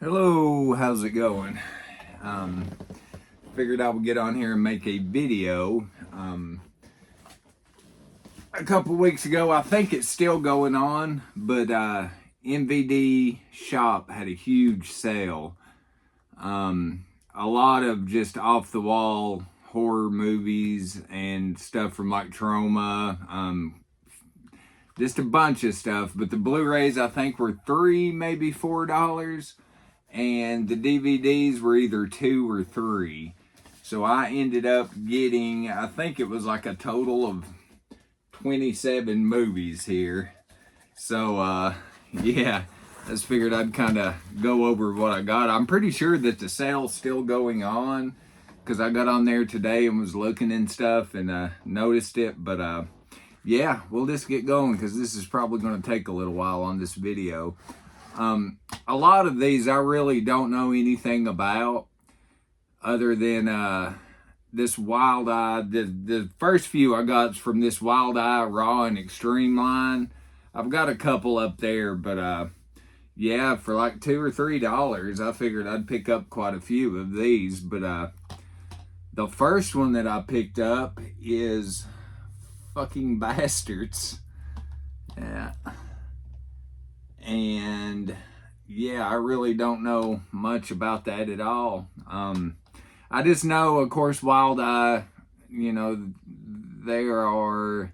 Hello, how's it going? Figured I would get on here and make a video. A couple weeks ago, I think it's still going on, but MVD shop had a huge sale. A lot of just off the wall horror movies and stuff from like Trauma, just a bunch of stuff. But the Blu-rays I think were $3, maybe $4. And the DVDs were either $2 or $3. So I ended up getting, I think it was like a total of 27 movies here. So yeah, I just figured I'd kind of go over what I got. I'm pretty sure that the sale's still going on, because I got on there today and was looking and stuff and noticed it. But yeah, we'll just get going, because this is probably going to take a little while on this video. A lot of these I really don't know anything about, other than this Wild Eye. The first few I got from this Wild Eye Raw and Extreme line. I've got a couple up there, but yeah, for like $2 or $3, I figured I'd pick up quite a few of these. But the first one that I picked up is Fucking Bastards. Yeah. And yeah, I really don't know much about that at all. I just know, of course, Wild Eye, you know, they are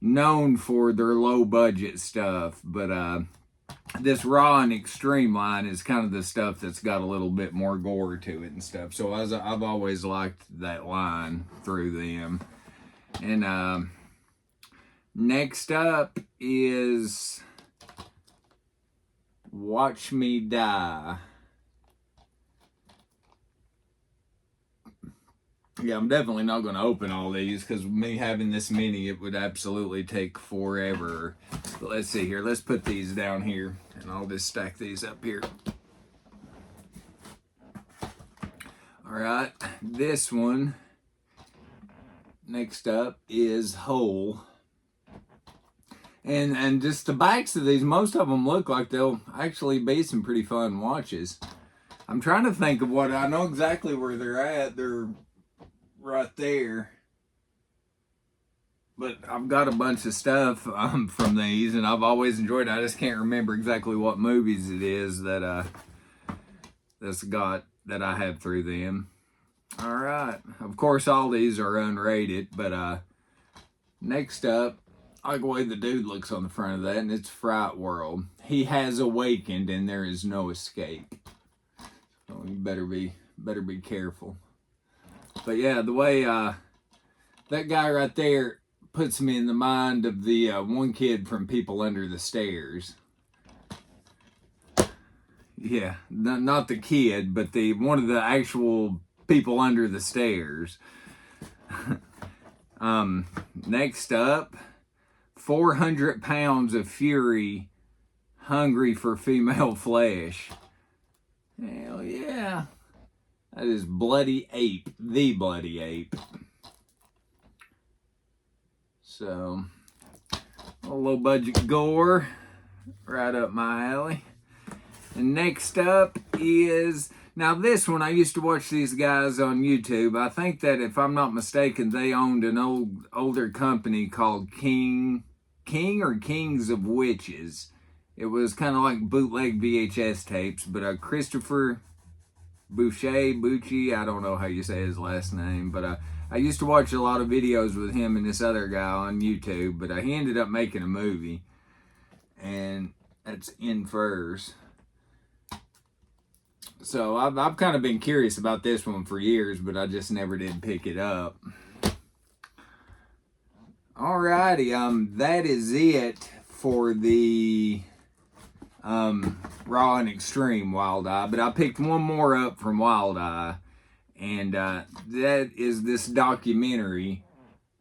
known for their low budget stuff, but this Raw and Extreme line is kind of the stuff that's got a little bit more gore to it and stuff. So I've always liked that line through them. And next up is Watch Me Die. Yeah, I'm definitely not going to open all these, because me having this many, it would absolutely take forever. But let's see here. Let's put these down here, and I'll just stack these up here. All right, this one next up is Hole. And just the backs of these, most of them look like they'll actually be some pretty fun watches. I'm trying to think of what, I know exactly where they're at. They're right there. But I've got a bunch of stuff from these, and I've always enjoyed it. I just can't remember exactly what movies it is that I have through them. All right. Of course, all these are unrated, but next up, I like the way the dude looks on the front of that, and it's Fright World. He has awakened, and there is no escape. So you better be careful. But yeah, the way that guy right there puts me in the mind of the one kid from People Under the Stairs. Yeah, not the kid, but one of the actual people under the stairs. Next up, 400 pounds of fury, hungry for female flesh. Hell yeah. That is Bloody Ape, the Bloody Ape. So, a low budget gore, right up my alley. And next up is, now this one, I used to watch these guys on YouTube. I think that, if I'm not mistaken, they owned an older company called King or Kings of Witches. It was kind of like bootleg VHS tapes, but Christopher Bucci, I don't know how you say his last name, but I used to watch a lot of videos with him and this other guy on YouTube, but he ended up making a movie, and that's In Furs. So I've kind of been curious about this one for years, but I just never did pick it up. Alrighty, that is it for the Raw and Extreme Wild Eye, but I picked one more up from Wild Eye, and that is this documentary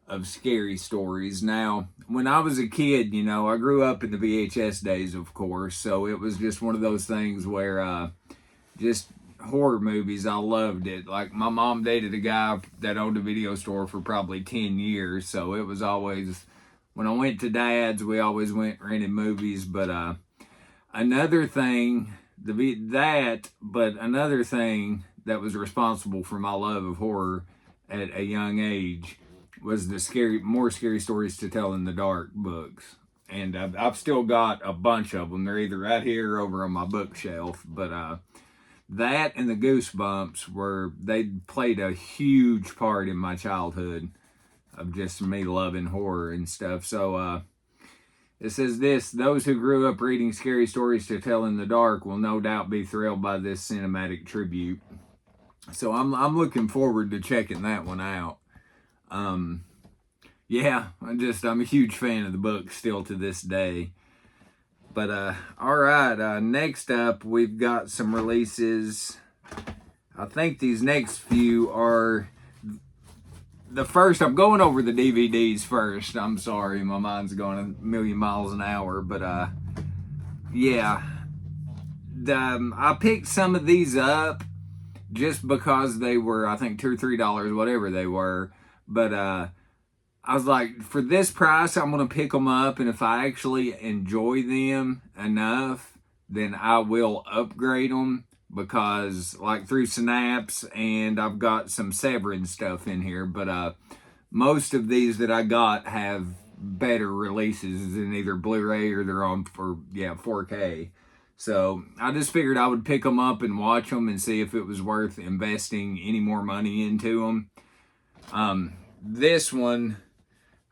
of scary stories. Now, when I was a kid, you know, I grew up in the VHS days, of course, so it was just one of those things where just horror movies, I loved it. Like, my mom dated a guy that owned a video store for probably 10 years, so it was always, when I went to Dad's, we always went rented movies. But another thing but another thing that was responsible for my love of horror at a young age was the more scary stories to tell in the dark books. And I've still got a bunch of them. They're either right here or over on my bookshelf. But that and the Goosebumps they played a huge part in my childhood of just me loving horror and stuff. So it says those who grew up reading scary stories to tell in the dark will no doubt be thrilled by this cinematic tribute. So I'm looking forward to checking that one out. Yeah, I'm a huge fan of the book still to this day. But all right, next up we've got some releases. I think these next few are the first. I'm going over the DVDs first. I'm sorry, my mind's going a million miles an hour. But yeah, I picked some of these up just because they were, I think, $2 or $3, whatever they were. But I was like, for this price, I'm going to pick them up. And if I actually enjoy them enough, then I will upgrade them. Because, like, through Synapse, and I've got some Severin stuff in here. But most of these that I got have better releases in either Blu-ray or they're on for 4K. So I just figured I would pick them up and watch them and see if it was worth investing any more money into them. This one,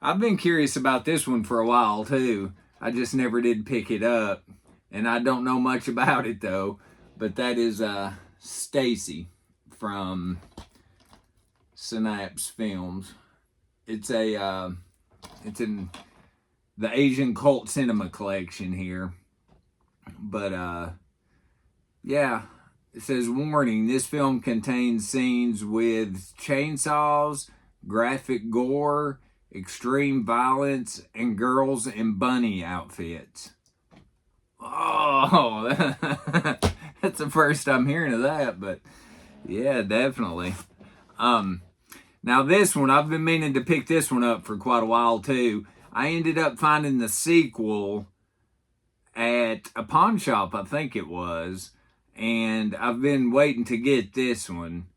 I've been curious about this one for a while too. I just never did pick it up, and I don't know much about it though. But that is Stacy from Synapse Films. It's in the Asian Cult Cinema Collection here. But yeah, it says, warning, this film contains scenes with chainsaws, graphic gore, extreme violence, and girls in bunny outfits. Oh, that's the first I'm hearing of that, but yeah, definitely. Now this one, I've been meaning to pick this one up for quite a while too. I ended up finding the sequel at a pawn shop, I think it was, and I've been waiting to get this one.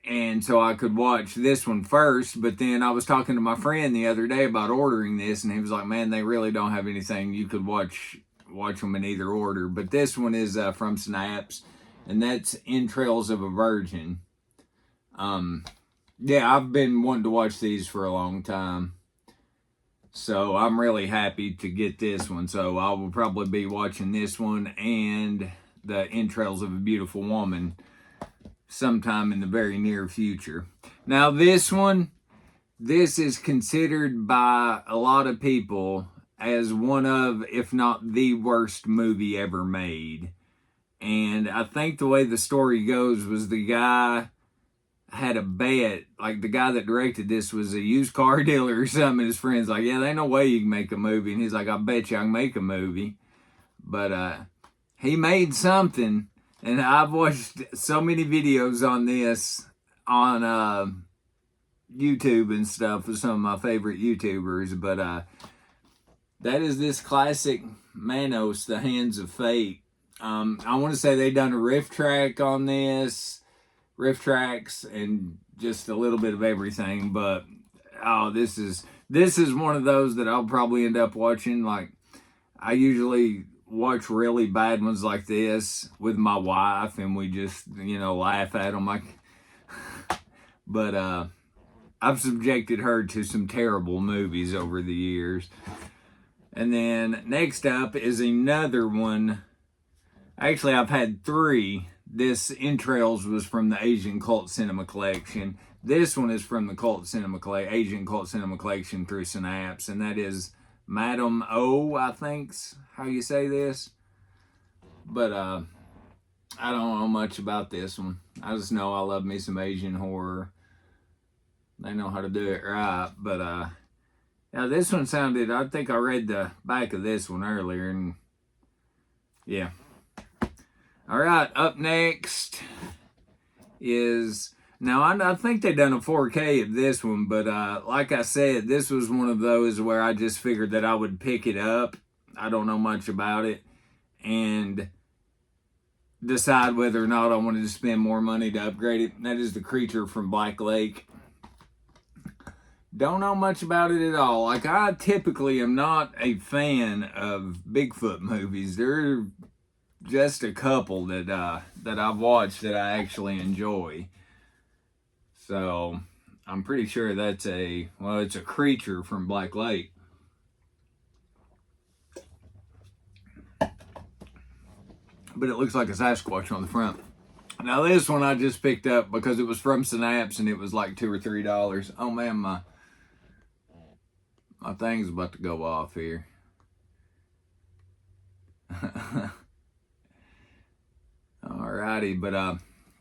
And so I could watch this one first, but then I was talking to my friend the other day about ordering this, and he was like, man, they really don't have anything. You could watch them in either order. But this one is from Synapse, and that's Entrails of a Virgin. Yeah, I've been wanting to watch these for a long time. So I'm really happy to get this one. So I will probably be watching this one and the Entrails of a Beautiful Woman sometime in the very near future. Now this is considered by a lot of people as one of, if not the worst movie ever made. And I think the way the story goes was the guy had a bet, like the guy that directed this was a used car dealer or something, and his friend's like, yeah, there ain't no way you can make a movie. And he's like, I bet you I can make a movie. But he made something. And I've watched so many videos on this on YouTube and stuff with some of my favorite YouTubers. But that is this classic Manos, The Hands of Fate. I want to say they done a riff track on this, riff tracks, and just a little bit of everything. But this is one of those that I'll probably end up watching. Like, I usually watch really bad ones like this with my wife, and we just, laugh at them. But I've subjected her to some terrible movies over the years. And then next up is another one. Actually, I've had three. This Entrails was from the Asian Cult Cinema Collection. This one is from the Asian Cult Cinema Collection through Synapse, and that is Madam O, I think's how you say this. But I don't know much about this one. I just know I love me some Asian horror. They know how to do it right. But yeah, this one sounded, I think I read the back of this one earlier, and yeah. All right, up next is, now I think they done a 4K of this one, but like I said, this was one of those where I just figured that I would pick it up. I don't know much about it. And decide whether or not I wanted to spend more money to upgrade it. That is the Creature from Black Lake. Don't know much about it at all. Like, I typically am not a fan of Bigfoot movies. There are just a couple that I've watched that I actually enjoy. So I'm pretty sure that's it's a Creature from Black Lake. But it looks like a Sasquatch on the front. Now this one I just picked up because it was from Synapse and it was like $2 or $3. Oh man, my thing's about to go off here. Alrighty, but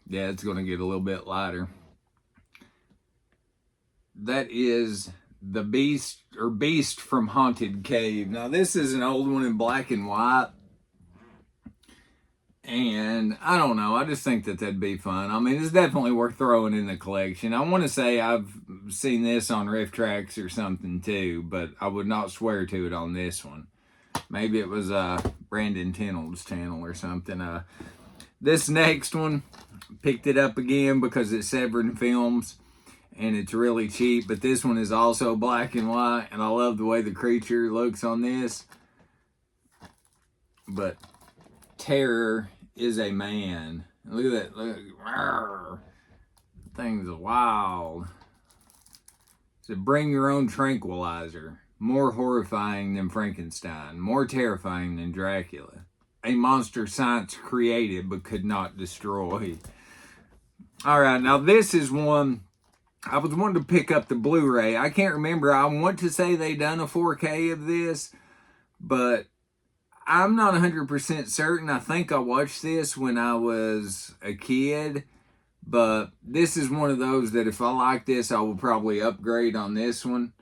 yeah, it's gonna get a little bit lighter. That is the Beast from Haunted Cave. Now this is an old one in black and white. And I don't know, I just think that that'd be fun. I mean, it's definitely worth throwing in the collection. I want to say I've seen this on Riff Tracks or something too, but I would not swear to it on this one. Maybe it was Brandon Tenold's channel or something. This next one, picked it up again because it's Severin Films and it's really cheap, but this one is also black and white, and I love the way the creature looks on this. But Terror is a man. Look at that. Look. Rawr. Thing's wild. So bring your own tranquilizer. More horrifying than Frankenstein. More terrifying than Dracula. A monster science created but could not destroy. Alright, now this is one. I was wanting to pick up the Blu-ray. I can't remember. I want to say they done a 4K of this, but I'm not 100% certain. I think I watched this when I was a kid, but this is one of those that if I like this, I will probably upgrade on this one,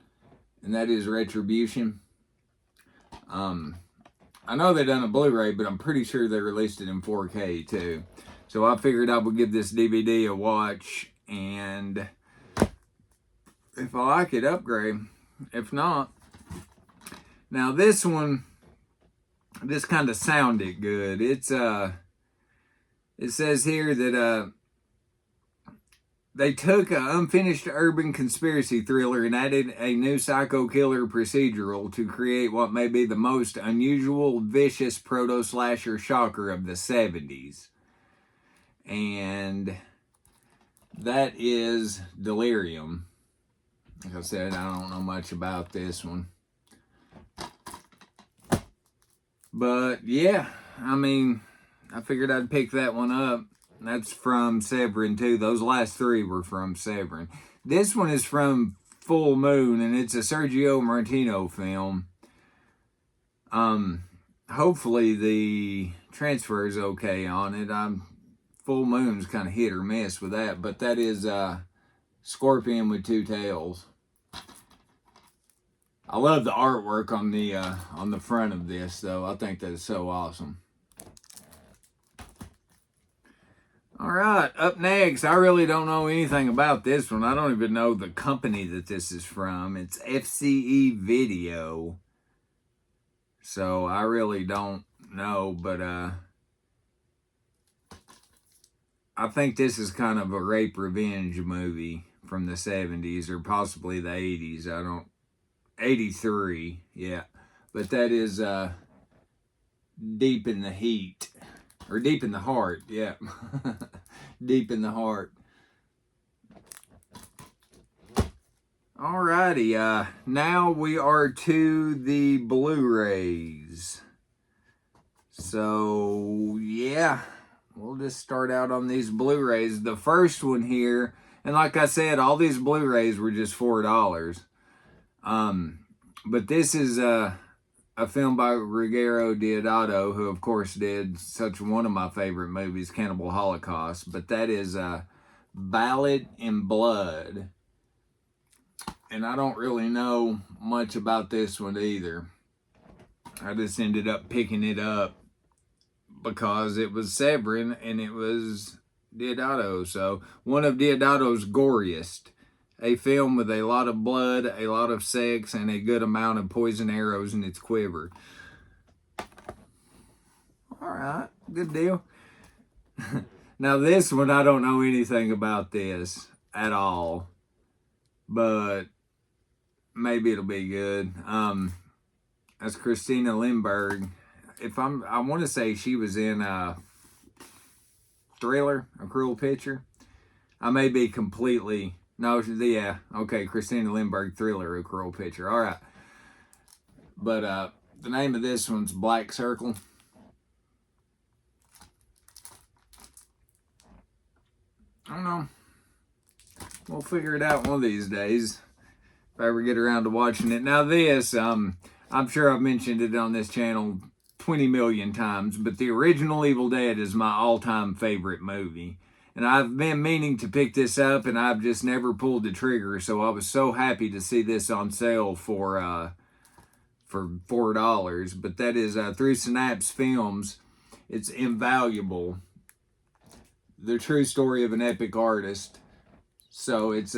and that is Retribution. I know they done a Blu-ray, but I'm pretty sure they released it in 4K too. So I figured I would give this DVD a watch, and if I like it, upgrade. If not, now this one, this kind of sounded good. It's it says here that they took an unfinished urban conspiracy thriller and added a new psycho killer procedural to create what may be the most unusual, vicious proto-slasher shocker of the 70s. And that is Delirium. Like I said, I don't know much about this one. But yeah, I mean, I figured I'd pick that one up. That's from Severin too. Those last three were from Severin. This one is from Full Moon, and it's a Sergio Martino film. Hopefully the transfer is okay on it. Full Moon's kind of hit or miss with that, but that is Scorpion with Two Tails. I love the artwork on the front of this, though. I think that is so awesome. All right, up next, I really don't know anything about this one. I don't even know the company that this is from. It's FCE Video. So I really don't know, but I think this is kind of a rape revenge movie from the 70s or possibly the 80s. 83, yeah. But that is Deep in the Heat. Or Deep in the Heart, yeah. Deep in the Heart. Alrighty, now we are to the Blu-rays. So, yeah, we'll just start out on these Blu-rays. The first one here, and like I said, all these Blu-rays were just $4. But this is a film by Ruggero Deodato, who of course did such one of my favorite movies, Cannibal Holocaust. But that is Ballad in Blood. And I don't really know much about this one either. I just ended up picking it up because it was Severin and it was Deodato. So one of Deodato's goriest. A film with a lot of blood, a lot of sex, and a good amount of poison arrows in its quiver. Alright, good deal. Now this one, I don't know anything about this at all, but maybe it'll be good. That's Christina Lindbergh. I want to say she was in Thriller, A Cruel Picture. I may be completely, no, yeah, okay, Christina Lindbergh, Thriller, A Cruel Picture. All right. But the name of this one's Black Circle. I don't know. We'll figure it out one of these days if I ever get around to watching it. Now this, I'm sure I've mentioned it on this channel 20 million times, but the original Evil Dead is my all-time favorite movie. And I've been meaning to pick this up, and I've just never pulled the trigger, so I was so happy to see this on sale for $4. But that is through Synapse Films. It's Invaluable, the true story of an epic artist. So it's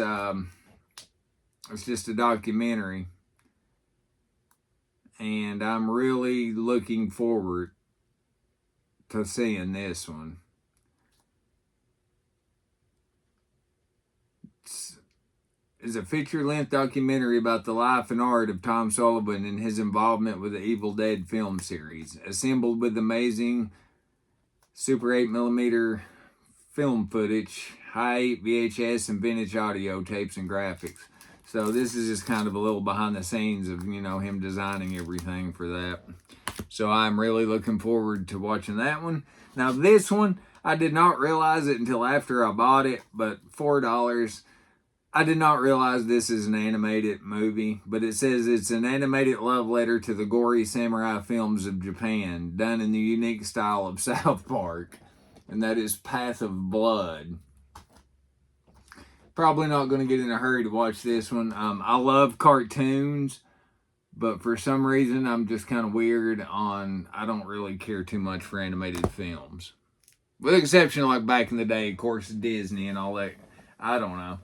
just a documentary, and I'm really looking forward to seeing this one. It's a feature-length documentary about the life and art of Tom Sullivan and his involvement with the Evil Dead film series, assembled with amazing Super 8mm film footage, high 8 VHS, and vintage audio tapes and graphics. So this is just kind of a little behind the scenes of, him designing everything for that. So I'm really looking forward to watching that one. Now this one, I did not realize it until after I bought it, but $4. I did not realize this is an animated movie, but it says it's an animated love letter to the gory samurai films of Japan, done in the unique style of South Park, and that is Path of Blood. Probably not going to get in a hurry to watch this one. I love cartoons, but for some reason I'm just kind of weird on, I don't really care too much for animated films. With the exception of like back in the day, of course, Disney and all that. I don't know.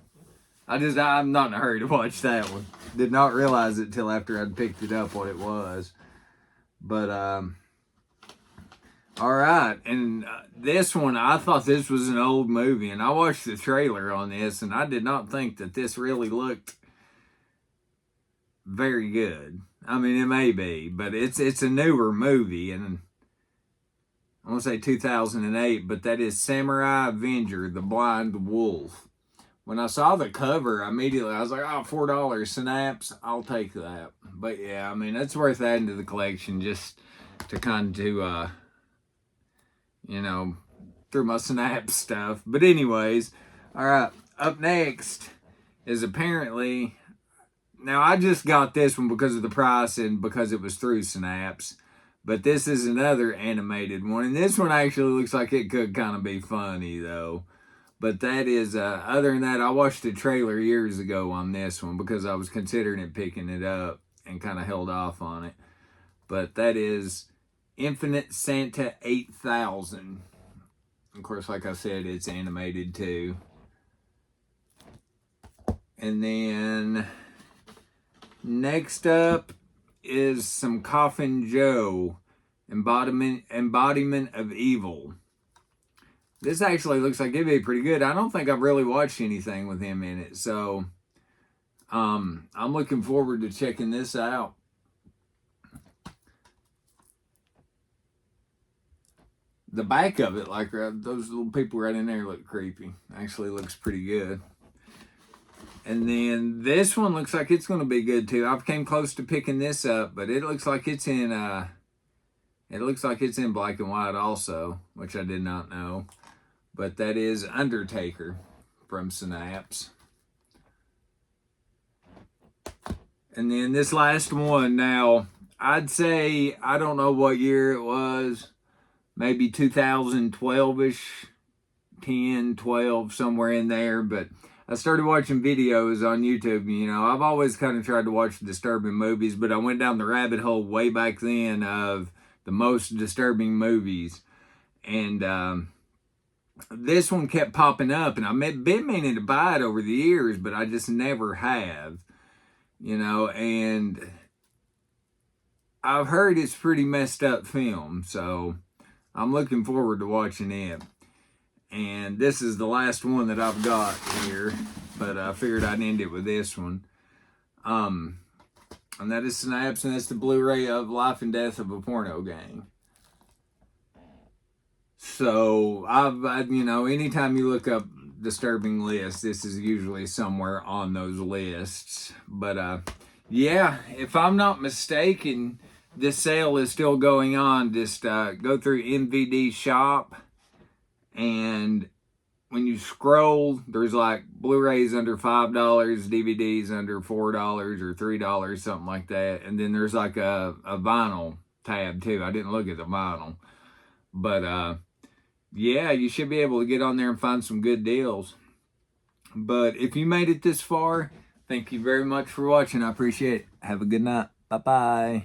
I'm not in a hurry to watch that one. Did not realize it till after I'd picked it up what it was. But, all right. And this one, I thought this was an old movie. And I watched the trailer on this, and I did not think that this really looked very good. I mean, it may be, but it's a newer movie. And I want to say 2008, but that is Samurai Avenger, The Blind Wolf. When I saw the cover, immediately I was like, oh, $4, Synapse, I'll take that. But yeah, I mean, it's worth adding to the collection just to kind of, through my Synapse stuff. But anyways, all right, up next is apparently, now I just got this one because of the price and because it was through Synapse. But this is another animated one. And this one actually looks like it could kind of be funny, though. But that is, other than that, I watched a trailer years ago on this one because I was considering picking it up and kind of held off on it. But that is Infinite Santa 8000. Of course, like I said, it's animated too. And then next up is some Coffin Joe, Embodiment of Evil. This actually looks like it'd be pretty good. I don't think I've really watched anything with him in it. So, I'm looking forward to checking this out. The back of it, like those little people right in there look creepy. Actually looks pretty good. And then this one looks like it's going to be good too. I've came close to picking this up, but it looks like it's in, black and white also, which I did not know. But that is Undertaker from Synapse. And then this last one, now, I'd say, I don't know what year it was, maybe 2012-ish, 10, 12, somewhere in there, but I started watching videos on YouTube. I've always kind of tried to watch disturbing movies, but I went down the rabbit hole way back then of the most disturbing movies. And, this one kept popping up, and I've been meaning to buy it over the years, but I just never have, and I've heard it's pretty messed up film, so I'm looking forward to watching it. And this is the last one that I've got here, but I figured I'd end it with this one. And that is Snaps, and that's the Blu-ray of Life and Death of a Porno Gang. So you know, anytime you look up disturbing lists, this is usually somewhere on those lists. But yeah, if I'm not mistaken, this sale is still going on. Just go through MVD Shop, and when you scroll, there's like Blu-rays under $5, DVDs under $4 or $3, something like that. And then there's like a vinyl tab too. I didn't look at the vinyl. But yeah, you should be able to get on there and find some good deals. But if you made it this far, thank you very much for watching. I appreciate it. Have a good night. Bye-bye.